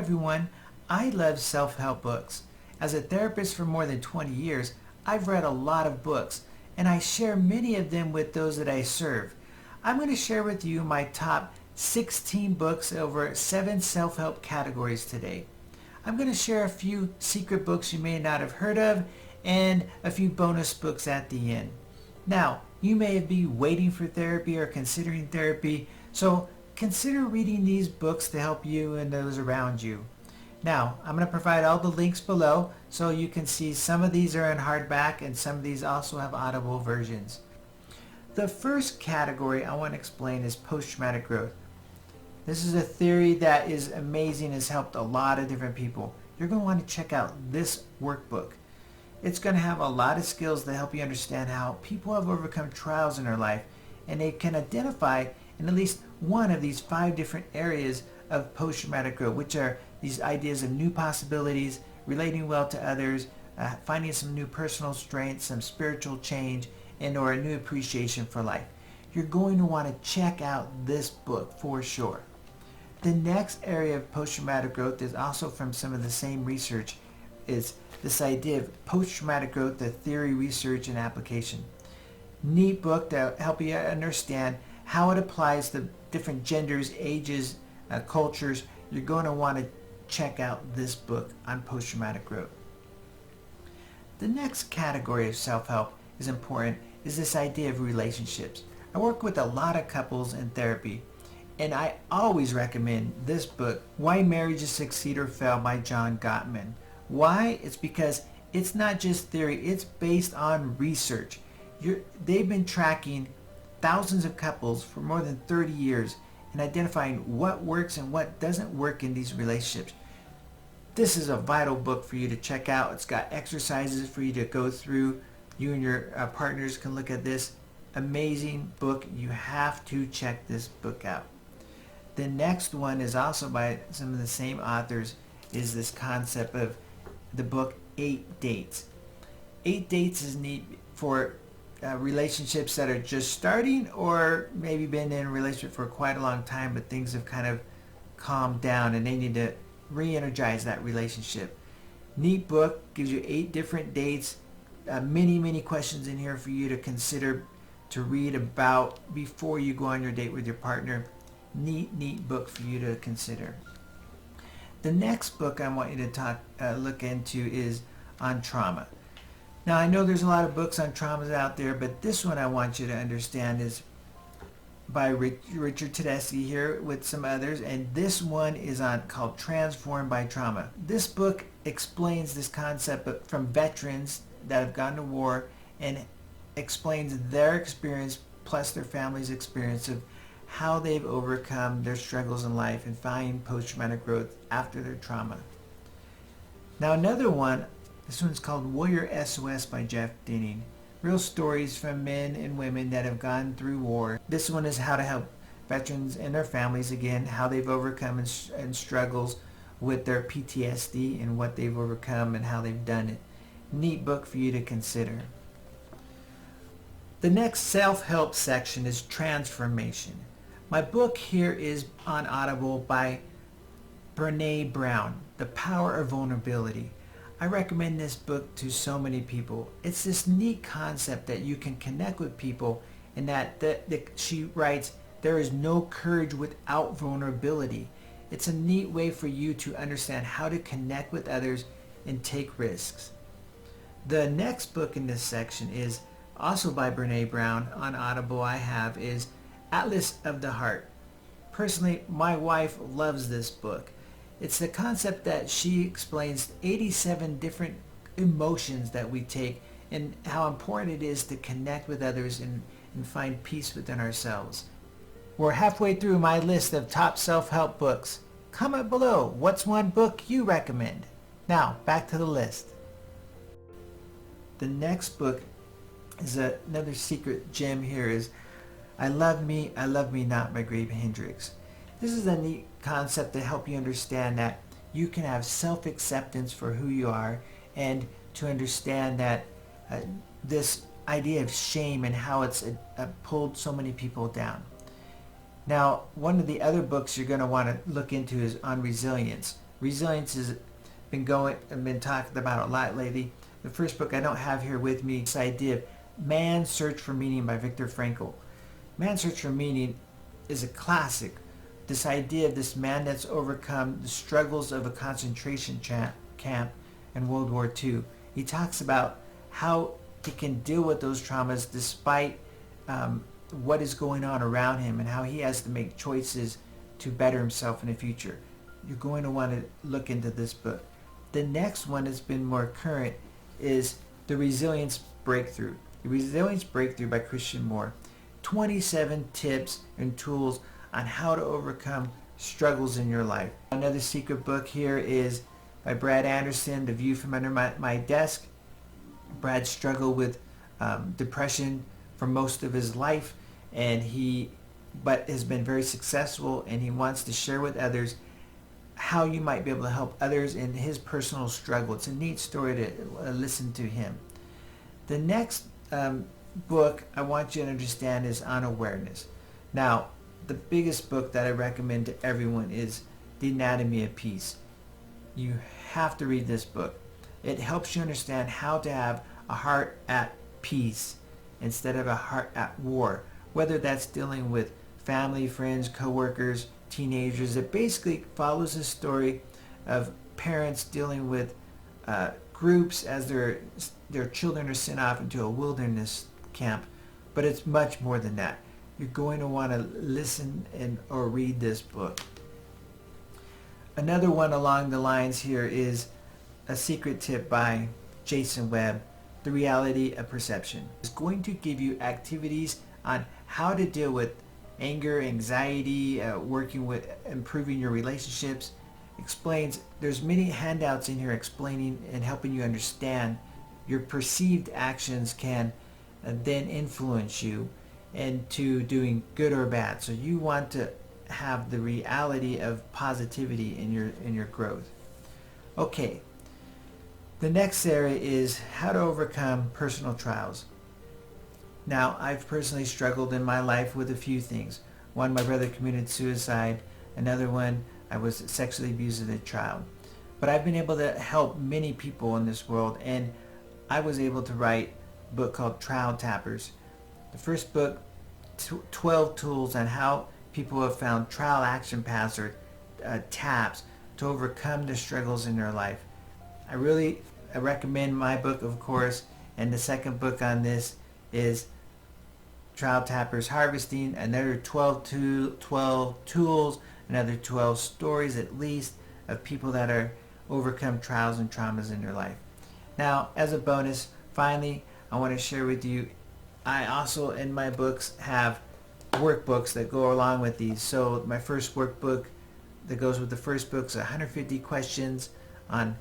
everyone. I love self-help books. As a therapist for more than 20 years, I've read a lot of books, and I share many of them with those that I serve. I'm going to share with you my top 16 books over 7 self-help categories today. I'm going to share a few secret books you may not have heard of and a few bonus books at the end. Now, you may be waiting for therapy or considering therapy, so consider reading these books to help you and those around you. Now, I'm going to provide all the links below so you can see some of these are in hardback and some of these also have Audible versions. The first category I want to explain is post-traumatic growth. This is a theory that is amazing, has helped a lot of different people. You're going to want to check out this workbook. It's going to have a lot of skills that help you understand how people have overcome trials in their life, and they can identify in at least one of these 5 different areas of post-traumatic growth, which are these ideas of new possibilities, relating well to others, finding some new personal strength, some spiritual change, and or a new appreciation for life. You're going to want to check out this book for sure. The next area of post-traumatic growth is also from some of the same research. Is this idea of post-traumatic growth, the theory, research, and application. Neat book to help you understand how it applies to different genders, ages, cultures. You're going to want to check out this book on post-traumatic growth. The next category of self-help is important, is this idea of relationships. I work with a lot of couples in therapy, and I always recommend this book, Why Marriages Succeed or Fail by John Gottman. Why? It's because it's not just theory, it's based on research. They've been tracking thousands of couples for more than 30 years and identifying what works and what doesn't work in these relationships. This is a vital book for you to check out. It's got exercises for you to go through. You and your partners can look at this. Amazing book. You have to check this book out. The next one is also by some of the same authors, is this concept of the book 8 Dates. 8 Dates is neat for relationships that are just starting or maybe been in a relationship for quite a long time, but things have kind of calmed down and they need to re-energize that relationship. Neat book, gives you 8 different dates, many questions in here for you to consider, to read about before you go on your date with your partner. Neat book for you to consider. The next book I want you to look into is on trauma. Now, I know there's a lot of books on traumas out there, but this one I want you to understand is by Richard Tedeschi here with some others, and this one is called Transformed by Trauma. This book explains this concept from veterans that have gone to war and explains their experience plus their family's experience of how they've overcome their struggles in life and find post-traumatic growth after their trauma. Now another one, this one's called Warrior SOS by Jeff Denning. Real stories from men and women that have gone through war. This one is how to help veterans and their families, again, how they've overcome and struggles with their PTSD and what they've overcome and how they've done it. Neat book for you to consider. The next self-help section is Transformation. My book here is on Audible by Brené Brown, The Power of Vulnerability. I recommend this book to so many people. It's this neat concept that you can connect with people, and that she writes, there is no courage without vulnerability. It's a neat way for you to understand how to connect with others and take risks. The next book in this section is also by Brené Brown on Audible. I have is Atlas of the Heart. Personally, my wife loves this book. It's the concept that she explains 87 different emotions that we take and how important it is to connect with others and find peace within ourselves. We're halfway through my list of top self-help books. Comment below, what's one book you recommend? Now, back to the list. The next book is another secret gem here, is I Love Me Not by Graham Hendricks. This is a neat concept to help you understand that you can have self-acceptance for who you are, and to understand that this idea of shame and how it's pulled so many people down. Now, one of the other books you're going to want to look into is on resilience. Resilience has been talked about a lot lately. The first book I don't have here with me, this idea of Man's Search for Meaning by Viktor Frankl. Man's Search for Meaning is a classic. This idea of this man that's overcome the struggles of a concentration camp in World War II. He talks about how he can deal with those traumas despite what is going on around him, and how he has to make choices to better himself in the future. You're going to want to look into this book. The next one that's been more current is The Resilience Breakthrough. The Resilience Breakthrough by Christian Moore. 27 tips and tools on how to overcome struggles in your life. Another secret book here is by Brad Anderson, The View from Under My Desk. Brad struggled with depression for most of his life, but has been very successful, and he wants to share with others how you might be able to help others in his personal struggle. It's a neat story to listen to him. The next book I want you to understand is Unawareness. Now, the biggest book that I recommend to everyone is The Anatomy of Peace. You have to read this book. It helps you understand how to have a heart at peace instead of a heart at war, whether that's dealing with family, friends, coworkers, teenagers. It basically follows the story of parents dealing with groups as their children are sent off into a wilderness camp, but it's much more than that. You're going to want to listen or read this book. Another one along the lines here is a secret tip by Jason Webb, The Reality of Perception. It's going to give you activities on how to deal with anger, anxiety, working with improving your relationships. Explains, there's many handouts in here explaining and helping you understand your perceived actions can then influence you into doing good or bad. So you want to have the reality of positivity in your growth. Okay, the next area is how to overcome personal trials. Now, I've personally struggled in my life with a few things. One, my brother committed suicide. Another one, I was sexually abused as a child. But I've been able to help many people in this world, and I was able to write a book called Trial Tappers. The first book, 12 tools on how people have found trial action paths or taps to overcome the struggles in their life. I recommend my book, of course, and the second book on this is Trial Tappers Harvesting, another 12 tools, another 12 stories at least of people that are overcome trials and traumas in their life. Now, as a bonus, finally, I want to share with you, I also in my books have workbooks that go along with these. So my first workbook that goes with the first book is 150 questions on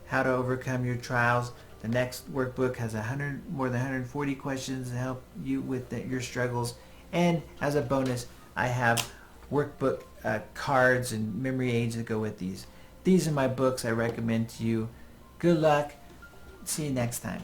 how to overcome your trials. The next workbook has more than 140 questions to help you with your struggles. And as a bonus, I have workbook cards and memory aids that go with these. These are my books I recommend to you. Good luck. See you next time.